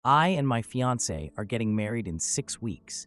I and my fiance are getting married in 6 weeks,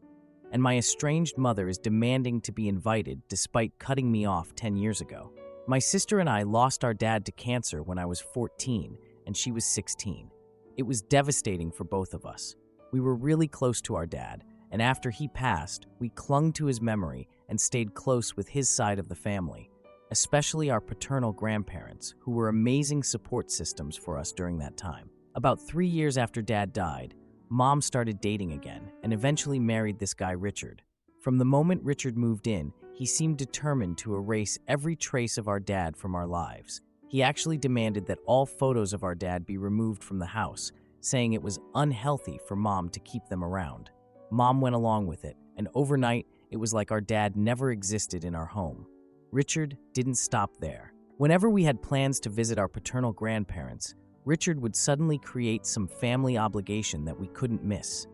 and my estranged mother is demanding to be invited despite cutting me off 10 years ago. My sister and I lost our dad to cancer when I was 14 and she was 16. It was devastating for both of us. We were really close to our dad, and after he passed, we clung to his memory and stayed close with his side of the family, especially our paternal grandparents, who were amazing support systems for us during that time. About 3 years after Dad died, Mom started dating again and eventually married this guy Richard. From the moment Richard moved in, he seemed determined to erase every trace of our dad from our lives. He actually demanded that all photos of our dad be removed from the house, saying it was unhealthy for Mom to keep them around. Mom went along with it, and overnight, it was like our dad never existed in our home. Richard didn't stop there. Whenever we had plans to visit our paternal grandparents, Richard would suddenly create some family obligation that we couldn't miss.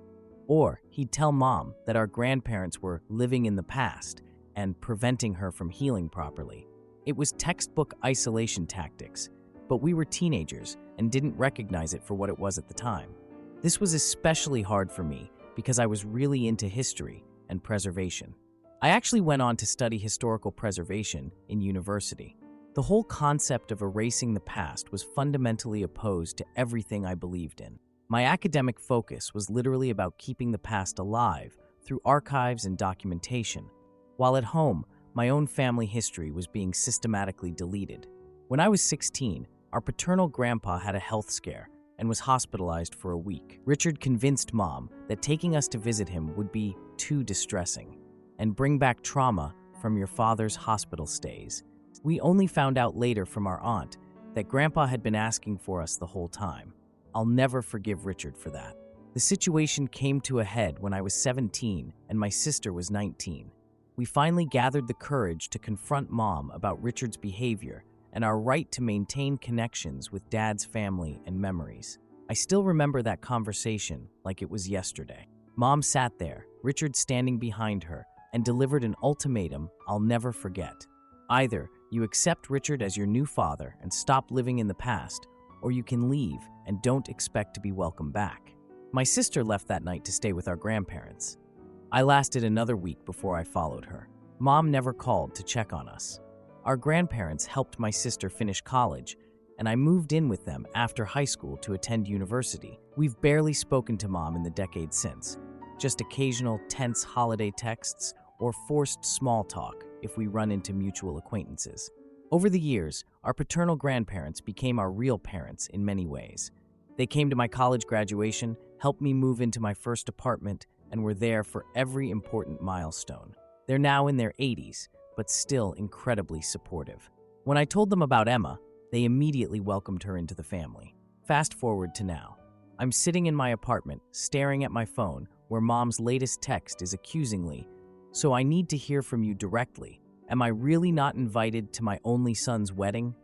Or he'd tell Mom that our grandparents were living in the past and preventing her from healing properly. It was textbook isolation tactics, but we were teenagers and didn't recognize it for what it was at the time. This was especially hard for me because I was really into history and preservation. I actually went on to study historical preservation in university. The whole concept of erasing the past was fundamentally opposed to everything I believed in. My academic focus was literally about keeping the past alive through archives and documentation, while at home, my own family history was being systematically deleted. When I was 16, our paternal grandpa had a health scare and was hospitalized for a week. Richard convinced Mom that taking us to visit him would be too distressing and bring back trauma from your father's hospital stays. We only found out later from our aunt that Grandpa had been asking for us the whole time. I'll never forgive Richard for that. The situation came to a head when I was 17 and my sister was 19. We finally gathered the courage to confront Mom about Richard's behavior and our right to maintain connections with Dad's family and memories. I still remember that conversation like it was yesterday. Mom sat there, Richard standing behind her, and delivered an ultimatum I'll never forget. Either you accept Richard as your new father and stop living in the past, or you can leave and don't expect to be welcome back. My sister left that night to stay with our grandparents. I lasted another week before I followed her. Mom never called to check on us. Our grandparents helped my sister finish college, and I moved in with them after high school to attend university. We've barely spoken to Mom in the decade since, just occasional tense holiday texts or forced small talk if we run into mutual acquaintances. Over the years, our paternal grandparents became our real parents in many ways. They came to my college graduation, helped me move into my first apartment, and were there for every important milestone. They're now in their 80s, but still incredibly supportive. When I told them about Emma, they immediately welcomed her into the family. Fast forward to now. I'm sitting in my apartment, staring at my phone, where Mom's latest text is accusingly, "So I need to hear from you directly. Am I really not invited to my only son's wedding?"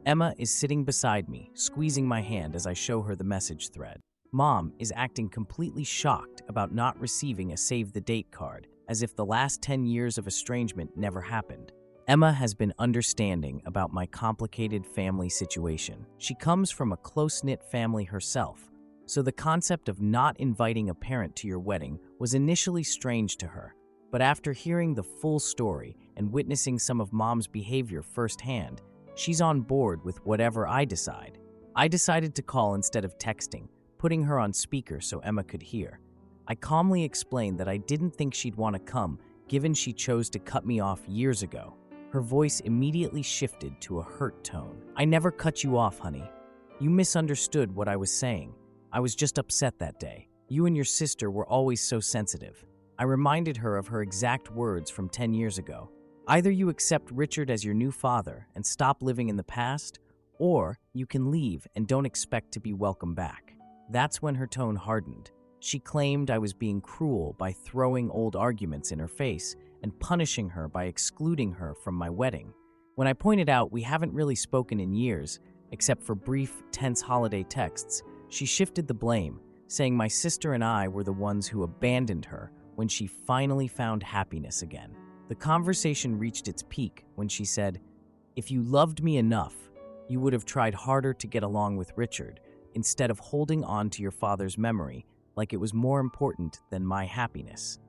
Emma is sitting beside me, squeezing my hand as I show her the message thread. Mom is acting completely shocked about not receiving a save-the-date card, as if the last 10 years of estrangement never happened. Emma has been understanding about my complicated family situation. She comes from a close-knit family herself, so the concept of not inviting a parent to your wedding was initially strange to her. But after hearing the full story and witnessing some of Mom's behavior firsthand, she's on board with whatever I decide. I decided to call instead of texting, putting her on speaker so Emma could hear. I calmly explained that I didn't think she'd want to come, given she chose to cut me off years ago. Her voice immediately shifted to a hurt tone. "I never cut you off, honey. You misunderstood what I was saying. I was just upset that day. You and your sister were always so sensitive." I reminded her of her exact words from 10 years ago. "Either you accept Richard as your new father and stop living in the past, or you can leave and don't expect to be welcome back." That's when her tone hardened. She claimed I was being cruel by throwing old arguments in her face and punishing her by excluding her from my wedding. When I pointed out we haven't really spoken in years, except for brief, tense holiday texts, she shifted the blame, saying my sister and I were the ones who abandoned her when she finally found happiness again. The conversation reached its peak when she said, "If you loved me enough, you would have tried harder to get along with Richard instead of holding on to your father's memory like it was more important than my happiness.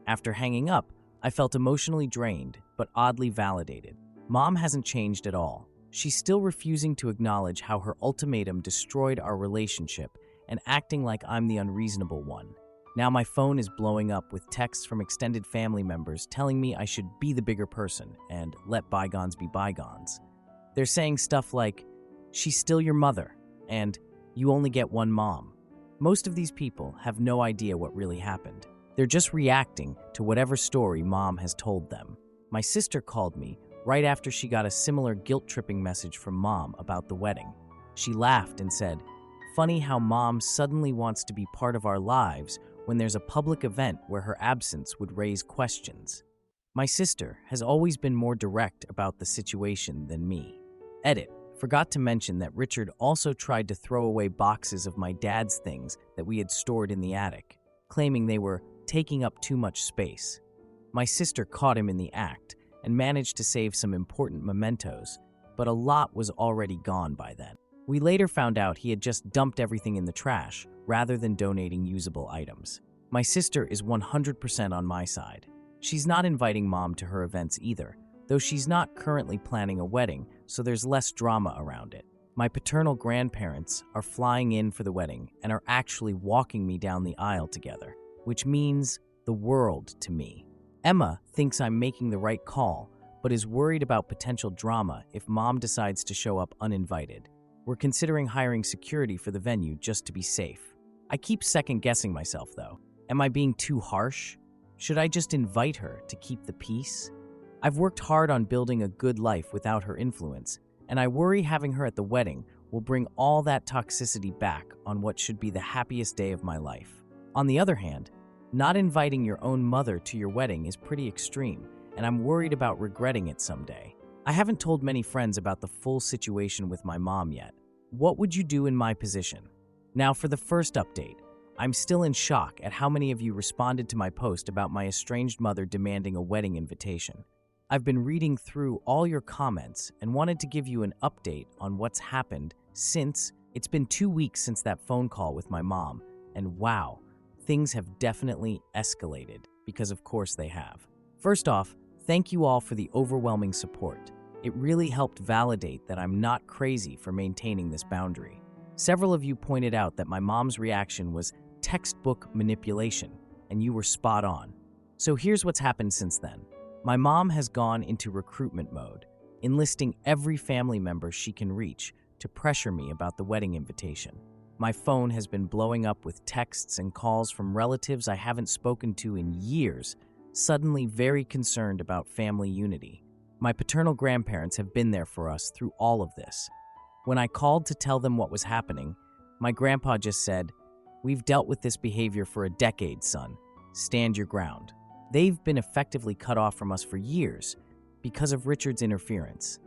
After hanging up, I felt emotionally drained, but oddly validated. Mom hasn't changed at all. She's still refusing to acknowledge how her ultimatum destroyed our relationship and acting like I'm the unreasonable one. Now my phone is blowing up with texts from extended family members telling me I should be the bigger person and let bygones be bygones. They're saying stuff like, "She's still your mother," and "You only get one mom." Most of these people have no idea what really happened. They're just reacting to whatever story mom has told them. My sister called me right after she got a similar guilt-tripping message from mom about the wedding. She laughed and said, "Funny how mom suddenly wants to be part of our lives when there's a public event where her absence would raise questions." My sister has always been more direct about the situation than me. Edit. Forgot to mention that Richard also tried to throw away boxes of my dad's things that we had stored in the attic, claiming they were taking up too much space. My sister caught him in the act and managed to save some important mementos, but a lot was already gone by then. We later found out he had just dumped everything in the trash rather than donating usable items. My sister is 100% on my side. She's not inviting mom to her events either, though she's not currently planning a wedding, so there's less drama around it. My paternal grandparents are flying in for the wedding and are actually walking me down the aisle together, which means the world to me. Emma thinks I'm making the right call, but is worried about potential drama if mom decides to show up uninvited. We're considering hiring security for the venue just to be safe. I keep second-guessing myself, though. Am I being too harsh? Should I just invite her to keep the peace? I've worked hard on building a good life without her influence, and I worry having her at the wedding will bring all that toxicity back on what should be the happiest day of my life. On the other hand, not inviting your own mother to your wedding is pretty extreme, and I'm worried about regretting it someday. I haven't told many friends about the full situation with my mom yet. What would you do in my position? Now for the first update. I'm still in shock at how many of you responded to my post about my estranged mother demanding a wedding invitation. I've been reading through all your comments and wanted to give you an update on what's happened since it's been 2 weeks since that phone call with my mom, and wow, things have definitely escalated, because of course they have. First off, thank you all for the overwhelming support. It really helped validate that I'm not crazy for maintaining this boundary. Several of you pointed out that my mom's reaction was textbook manipulation, and you were spot on. So here's what's happened since then. My mom has gone into recruitment mode, enlisting every family member she can reach to pressure me about the wedding invitation. My phone has been blowing up with texts and calls from relatives I haven't spoken to in years, suddenly very concerned about family unity. My paternal grandparents have been there for us through all of this. When I called to tell them what was happening, my grandpa just said, "We've dealt with this behavior for a decade, son. Stand your ground." They've been effectively cut off from us for years because of Richard's interference,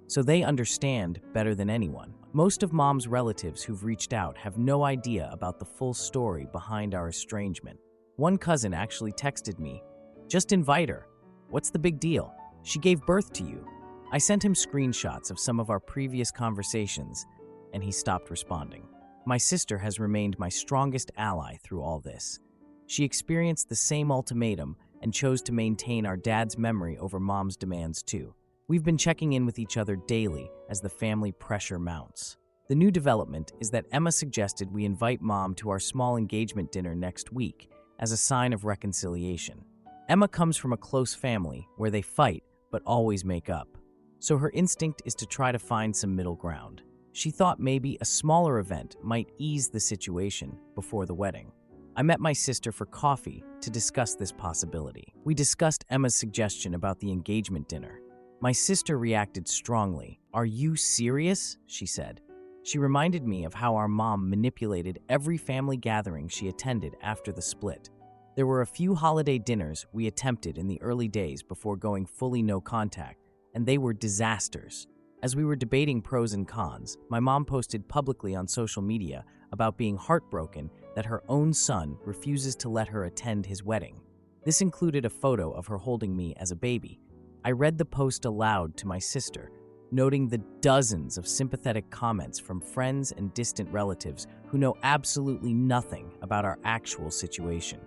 so they understand better than anyone. Most of mom's relatives who've reached out have no idea about the full story behind our estrangement. One cousin actually texted me, "Just invite her. What's the big deal? She gave birth to you." I sent him screenshots of some of our previous conversations, and he stopped responding. My sister has remained my strongest ally through all this. She experienced the same ultimatum and chose to maintain our dad's memory over mom's demands too. We've been checking in with each other daily as the family pressure mounts. The new development is that Emma suggested we invite mom to our small engagement dinner next week as a sign of reconciliation. Emma comes from a close family where they fight but always make up, so her instinct is to try to find some middle ground. She thought maybe a smaller event might ease the situation before the wedding. I met my sister for coffee to discuss this possibility. We discussed Emma's suggestion about the engagement dinner. My sister reacted strongly. "Are you serious?" she said. She reminded me of how our mom manipulated every family gathering she attended after the split. There were a few holiday dinners we attempted in the early days before going fully no contact, and they were disasters. As we were debating pros and cons, my mom posted publicly on social media about being heartbroken that her own son refuses to let her attend his wedding. This included a photo of her holding me as a baby. I read the post aloud to my sister, noting the dozens of sympathetic comments from friends and distant relatives who know absolutely nothing about our actual situation.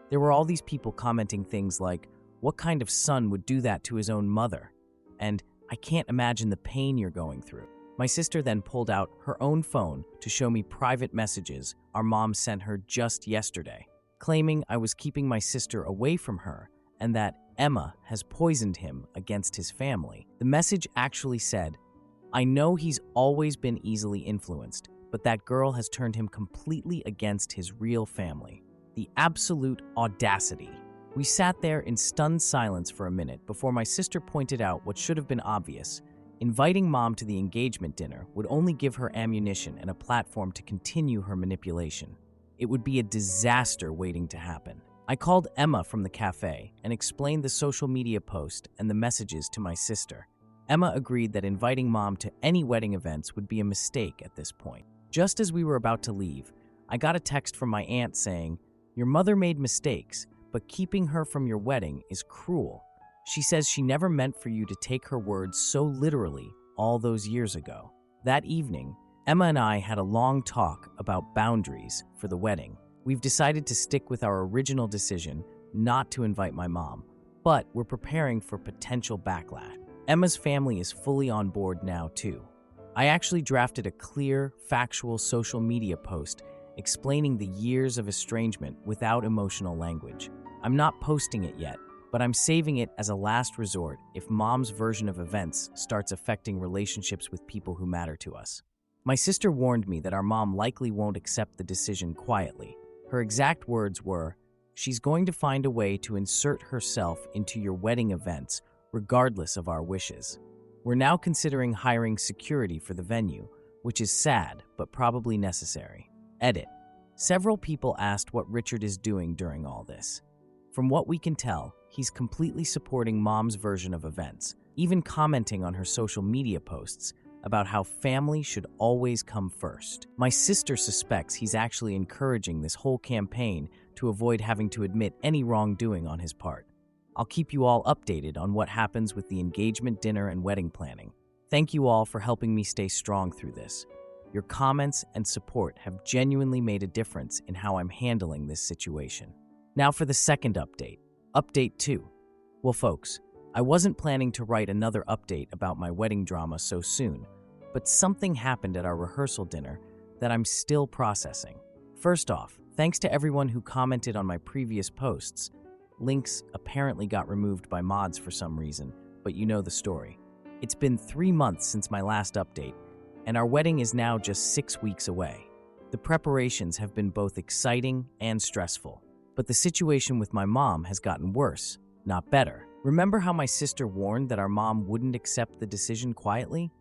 There were all these people commenting things like, "What kind of son would do that to his own mother?" And "I can't imagine the pain you're going through." My sister then pulled out her own phone to show me private messages our mom sent her just yesterday, claiming I was keeping my sister away from her and that Emma has poisoned him against his family. The message actually said, "I know he's always been easily influenced, but that girl has turned him completely against his real family." The absolute audacity. We sat there in stunned silence for a minute before my sister pointed out what should have been obvious. Inviting Mom to the engagement dinner would only give her ammunition and a platform to continue her manipulation. It would be a disaster waiting to happen. I called Emma from the cafe and explained the social media post and the messages to my sister. Emma agreed that inviting Mom to any wedding events would be a mistake at this point. Just as we were about to leave, I got a text from my aunt saying, "Your mother made mistakes, but keeping her from your wedding is cruel. She says she never meant for you to take her words so literally all those years ago." That evening, Emma and I had a long talk about boundaries for the wedding. We've decided to stick with our original decision not to invite my mom, but we're preparing for potential backlash. Emma's family is fully on board now, too. I actually drafted a clear, factual social media post explaining the years of estrangement without emotional language. I'm not posting it yet, but I'm saving it as a last resort if Mom's version of events starts affecting relationships with people who matter to us. My sister warned me that our mom likely won't accept the decision quietly. Her exact words were, "She's going to find a way to insert herself into your wedding events, regardless of our wishes." We're now considering hiring security for the venue, which is sad, but probably necessary. Edit. Several people asked what Richard is doing during all this. From what we can tell, he's completely supporting Mom's version of events, even commenting on her social media posts about how family should always come first. My sister suspects he's actually encouraging this whole campaign to avoid having to admit any wrongdoing on his part. I'll keep you all updated on what happens with the engagement dinner and wedding planning. Thank you all for helping me stay strong through this. Your comments and support have genuinely made a difference in how I'm handling this situation. Now for the second update. Update 2. Well, folks, I wasn't planning to write another update about my wedding drama so soon, but something happened at our rehearsal dinner that I'm still processing. First off, thanks to everyone who commented on my previous posts. Links apparently got removed by mods for some reason, but you know the story. It's been 3 months since my last update, and our wedding is now just 6 weeks away. The preparations have been both exciting and stressful, but the situation with my mom has gotten worse, not better. Remember how my sister warned that our mom wouldn't accept the decision quietly?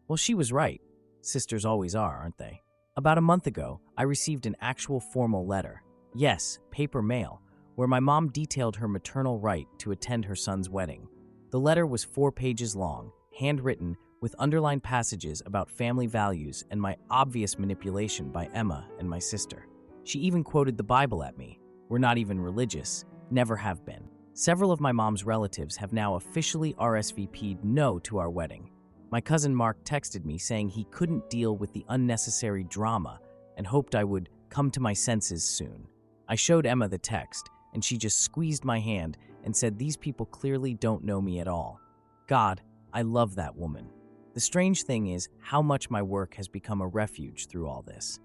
Well, she was right. Sisters always are, aren't they? About a month ago, I received an actual formal letter. Yes, paper mail, where my mom detailed her maternal right to attend her son's wedding. The letter was 4 pages long, handwritten, with underlined passages about family values and my obvious manipulation by Emma and my sister. She even quoted the Bible at me. We're not even religious, never have been. Several of my mom's relatives have now officially RSVP'd no to our wedding. My cousin Mark texted me saying he couldn't deal with the unnecessary drama and hoped I would come to my senses soon. I showed Emma the text, and she just squeezed my hand and said these people clearly don't know me at all. God, I love that woman. The strange thing is how much my work has become a refuge through all this.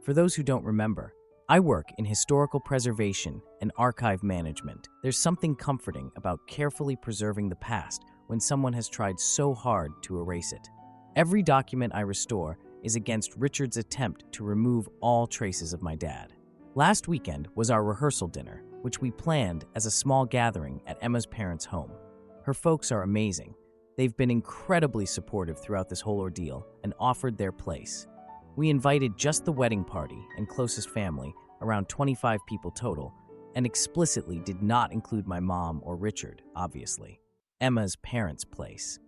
For those who don't remember, I work in historical preservation and archive management. There's something comforting about carefully preserving the past when someone has tried so hard to erase it. Every document I restore is against Richard's attempt to remove all traces of my dad. Last weekend was our rehearsal dinner, which we planned as a small gathering at Emma's parents' home. Her folks are amazing. They've been incredibly supportive throughout this whole ordeal and offered their place. We invited just the wedding party and closest family, around 25 people total, and explicitly did not include my mom or Richard, obviously. Emma's parents' place.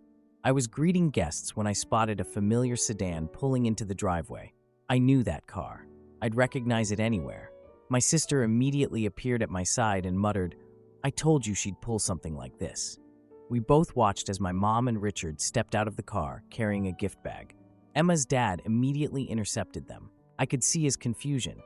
I was greeting guests when I spotted a familiar sedan pulling into the driveway. I knew that car. I'd recognize it anywhere. My sister immediately appeared at my side and muttered, "I told you she'd pull something like this." We both watched as my mom and Richard stepped out of the car carrying a gift bag. Emma's dad immediately intercepted them. I could see his confusion.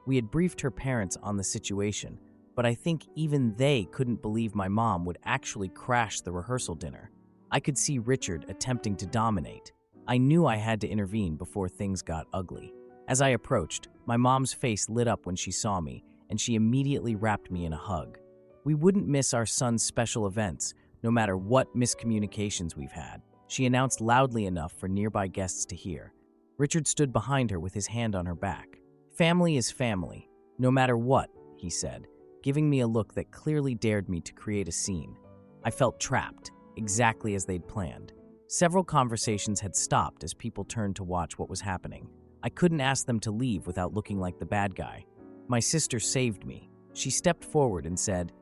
We had briefed her parents on the situation, but I think even they couldn't believe my mom would actually crash the rehearsal dinner. I could see Richard attempting to dominate. I knew I had to intervene before things got ugly. As I approached, my mom's face lit up when she saw me, and she immediately wrapped me in a hug. We wouldn't miss our son's special events, no matter what miscommunications we've had, she announced loudly enough for nearby guests to hear. Richard stood behind her with his hand on her back. Family is family, no matter what, he said, giving me a look that clearly dared me to create a scene. I felt trapped, exactly as they'd planned. Several conversations had stopped as people turned to watch what was happening. I couldn't ask them to leave without looking like the bad guy. My sister saved me. She stepped forward and said,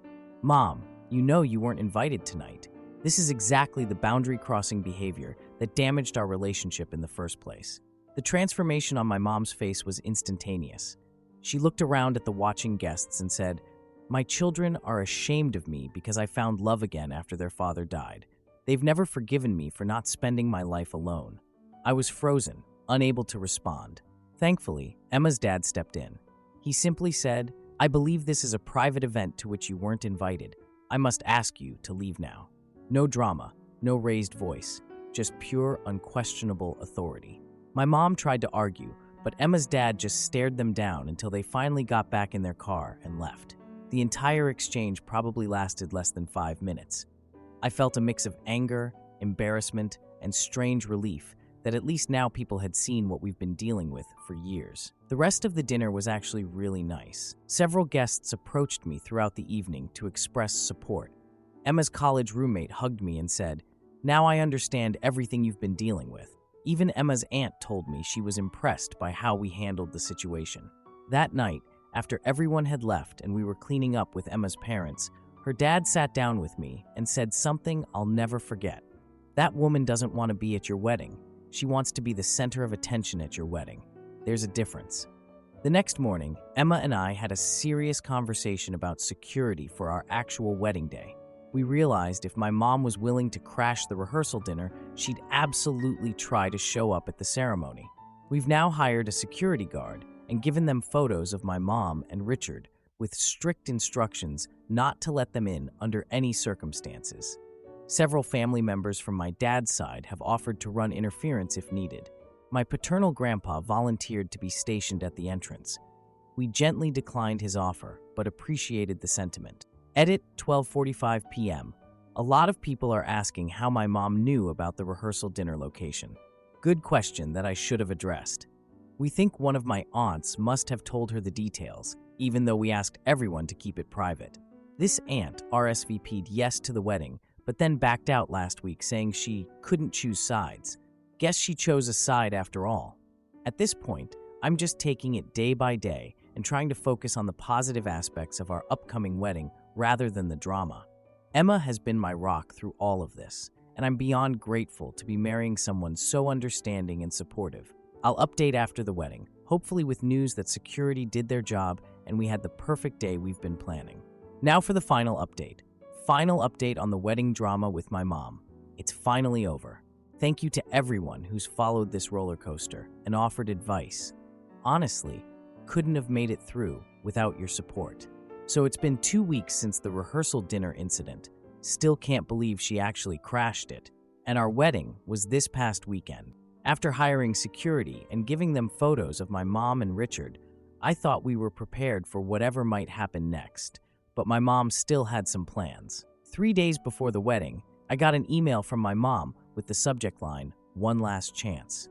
"Mom, you know you weren't invited tonight. This is exactly the boundary-crossing behavior that damaged our relationship in the first place." The transformation on my mom's face was instantaneous. She looked around at the watching guests and said, "My children are ashamed of me because I found love again after their father died. They've never forgiven me for not spending my life alone." I was frozen, unable to respond. Thankfully, Emma's dad stepped in. He simply said, "I believe this is a private event to which you weren't invited. I must ask you to leave now." No drama, no raised voice, just pure, unquestionable authority. My mom tried to argue, but Emma's dad just stared them down until they finally got back in their car and left. The entire exchange probably lasted less than 5 minutes. I felt a mix of anger, embarrassment, and strange relief that at least now people had seen what we've been dealing with for years. The rest of the dinner was actually really nice. Several guests approached me throughout the evening to express support. Emma's college roommate hugged me and said, "Now I understand everything you've been dealing with." Even Emma's aunt told me she was impressed by how we handled the situation. That night, after everyone had left and we were cleaning up with Emma's parents, her dad sat down with me and said something I'll never forget. "That woman doesn't want to be at your wedding. She wants to be the center of attention at your wedding. There's a difference." The next morning, Emma and I had a serious conversation about security for our actual wedding day. We realized if my mom was willing to crash the rehearsal dinner, she'd absolutely try to show up at the ceremony. We've now hired a security guard and given them photos of my mom and Richard with strict instructions not to let them in under any circumstances. Several family members from my dad's side have offered to run interference if needed. My paternal grandpa volunteered to be stationed at the entrance. We gently declined his offer, but appreciated the sentiment. Edit 12:45 p.m. A lot of people are asking how my mom knew about the rehearsal dinner location. Good question that I should have addressed. We think one of my aunts must have told her the details, even though we asked everyone to keep it private. This aunt RSVP'd yes to the wedding, but then backed out last week saying she couldn't choose sides. Guess she chose a side after all. At this point, I'm just taking it day by day and trying to focus on the positive aspects of our upcoming wedding rather than the drama. Emma has been my rock through all of this, and I'm beyond grateful to be marrying someone so understanding and supportive. I'll update after the wedding, hopefully with news that security did their job and we had the perfect day we've been planning. Now for the final update. Final update on the wedding drama with my mom. It's finally over. Thank you to everyone who's followed this roller coaster and offered advice. Honestly, couldn't have made it through without your support. So it's been 2 weeks since the rehearsal dinner incident. Still can't believe she actually crashed it. And our wedding was this past weekend. After hiring security and giving them photos of my mom and Richard, I thought we were prepared for whatever might happen next. But my mom still had some plans. 3 days before the wedding, I got an email from my mom with the subject line, "One last chance."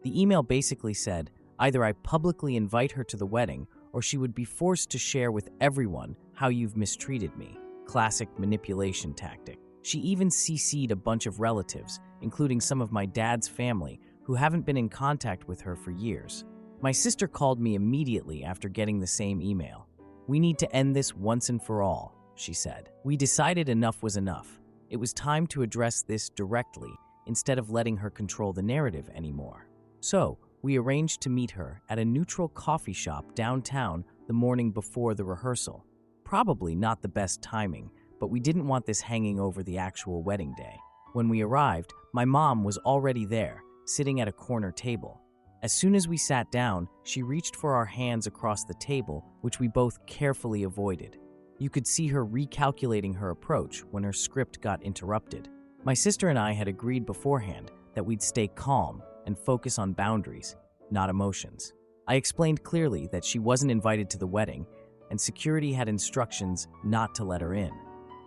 The email basically said either I publicly invite her to the wedding or she would be forced to share with everyone how you've mistreated me. Classic manipulation tactic. She even CC'd a bunch of relatives, including some of my dad's family, who haven't been in contact with her for years. My sister called me immediately after getting the same email. "We need to end this once and for all," she said. We decided enough was enough. It was time to address this directly instead of letting her control the narrative anymore. So, we arranged to meet her at a neutral coffee shop downtown the morning before the rehearsal. Probably not the best timing, but we didn't want this hanging over the actual wedding day. When we arrived, my mom was already there, sitting at a corner table. As soon as we sat down, she reached for our hands across the table, which we both carefully avoided. You could see her recalculating her approach when her script got interrupted. My sister and I had agreed beforehand that we'd stay calm and focus on boundaries, not emotions. I explained clearly that she wasn't invited to the wedding, and security had instructions not to let her in.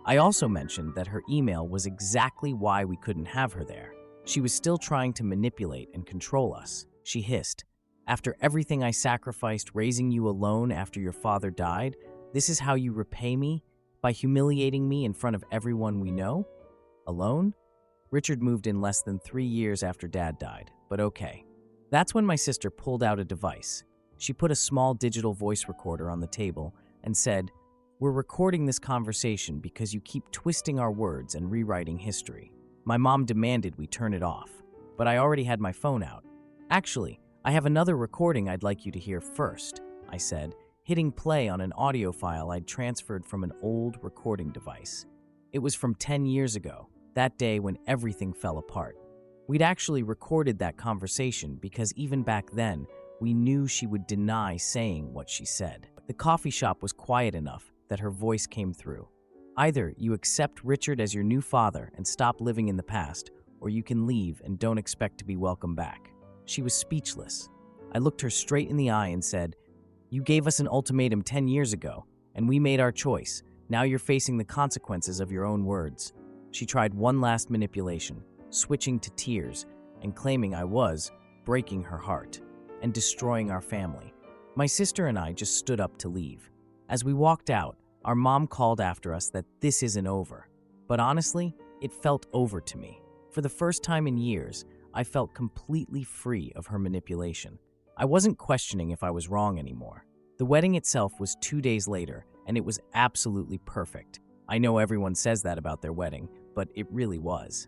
I also mentioned that her email was exactly why we couldn't have her there. She was still trying to manipulate and control us. She hissed, "After everything I sacrificed raising you alone after your father died, this is how you repay me? By humiliating me in front of everyone we know? Alone?" Richard moved in less than 3 years after Dad died, but okay. That's when my sister pulled out a device. She put a small digital voice recorder on the table and said, "We're recording this conversation because you keep twisting our words and rewriting history." My mom demanded we turn it off, but I already had my phone out. "Actually, I have another recording I'd like you to hear first," I said, hitting play on an audio file I'd transferred from an old recording device. It was from 10 years ago, that day when everything fell apart. We'd actually recorded that conversation because even back then, we knew she would deny saying what she said. The coffee shop was quiet enough that her voice came through. "Either you accept Richard as your new father and stop living in the past, or you can leave and don't expect to be welcome back." She was speechless. I looked her straight in the eye and said, "You gave us an ultimatum 10 years ago, and we made our choice. Now you're facing the consequences of your own words." She tried one last manipulation, switching to tears and claiming I was breaking her heart and destroying our family. My sister and I just stood up to leave. As we walked out, our mom called after us that this isn't over. But honestly, it felt over to me. For the first time in years, I felt completely free of her manipulation. I wasn't questioning if I was wrong anymore. The wedding itself was 2 days later, and it was absolutely perfect. I know everyone says that about their wedding, but it really was.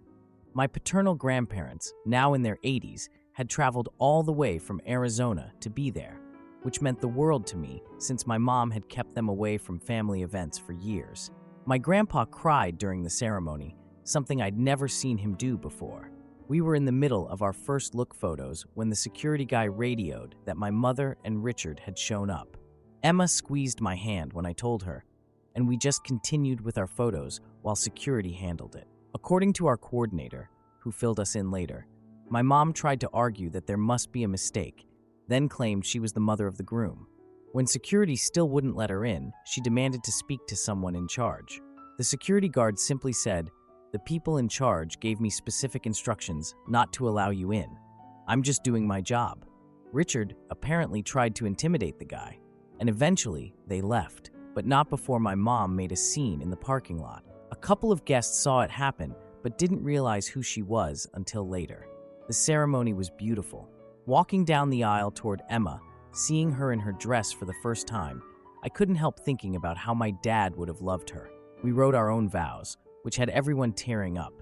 My paternal grandparents, now in their 80s, had traveled all the way from Arizona to be there, which meant the world to me since my mom had kept them away from family events for years. My grandpa cried during the ceremony, something I'd never seen him do before. We were in the middle of our first look photos when the security guy radioed that my mother and Richard had shown up. Emma squeezed my hand when I told her, and we just continued with our photos while security handled it. According to our coordinator, who filled us in later, my mom tried to argue that there must be a mistake, then claimed she was the mother of the groom. When security still wouldn't let her in, she demanded to speak to someone in charge. The security guard simply said, "The people in charge gave me specific instructions not to allow you in. I'm just doing my job." Richard apparently tried to intimidate the guy, and eventually they left, but not before my mom made a scene in the parking lot. A couple of guests saw it happen, but didn't realize who she was until later. The ceremony was beautiful. Walking down the aisle toward Emma, seeing her in her dress for the first time, I couldn't help thinking about how my dad would have loved her. We wrote our own vows, which had everyone tearing up.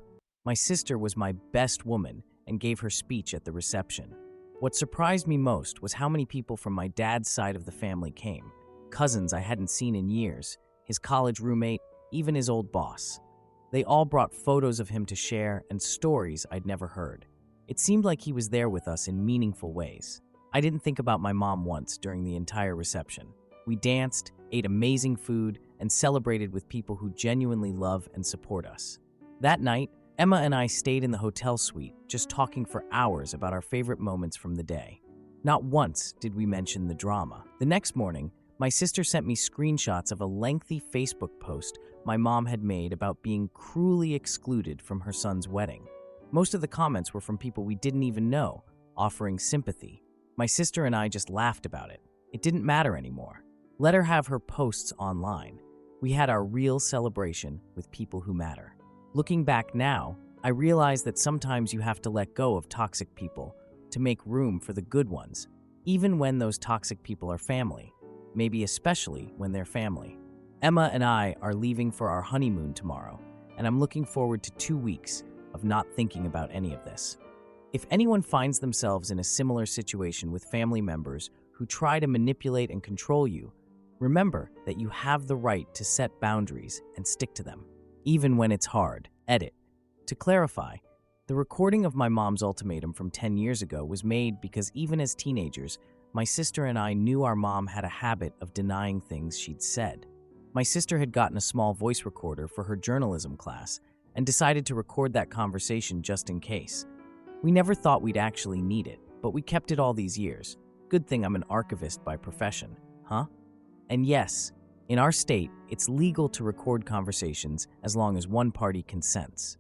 My sister was my best woman and gave her speech at the reception. What surprised me most was how many people from my dad's side of the family came. Cousins I hadn't seen in years, his college roommate, even his old boss. They all brought photos of him to share and stories I'd never heard. It seemed like he was there with us in meaningful ways. I didn't think about my mom once during the entire reception. We danced, ate amazing food, and celebrated with people who genuinely love and support us. That night, Emma and I stayed in the hotel suite, just talking for hours about our favorite moments from the day. Not once did we mention the drama. The next morning, my sister sent me screenshots of a lengthy Facebook post my mom had made about being cruelly excluded from her son's wedding. Most of the comments were from people we didn't even know, offering sympathy. My sister and I just laughed about it. It didn't matter anymore. Let her have her posts online. We had our real celebration with people who matter. Looking back now, I realize that sometimes you have to let go of toxic people to make room for the good ones, even when those toxic people are family, maybe especially when they're family. Emma and I are leaving for our honeymoon tomorrow, and I'm looking forward to 2 weeks of not thinking about any of this. If anyone finds themselves in a similar situation with family members who try to manipulate and control you, remember that you have the right to set boundaries and stick to them. even when it's hard. Edit. To clarify, the recording of my mom's ultimatum from 10 years ago was made because even as teenagers, my sister and I knew our mom had a habit of denying things she'd said. My sister had gotten a small voice recorder for her journalism class and decided to record that conversation just in case. We never thought we'd actually need it, but we kept it all these years. Good thing I'm an archivist by profession, huh? And yes, in our state, it's legal to record conversations as long as one party consents.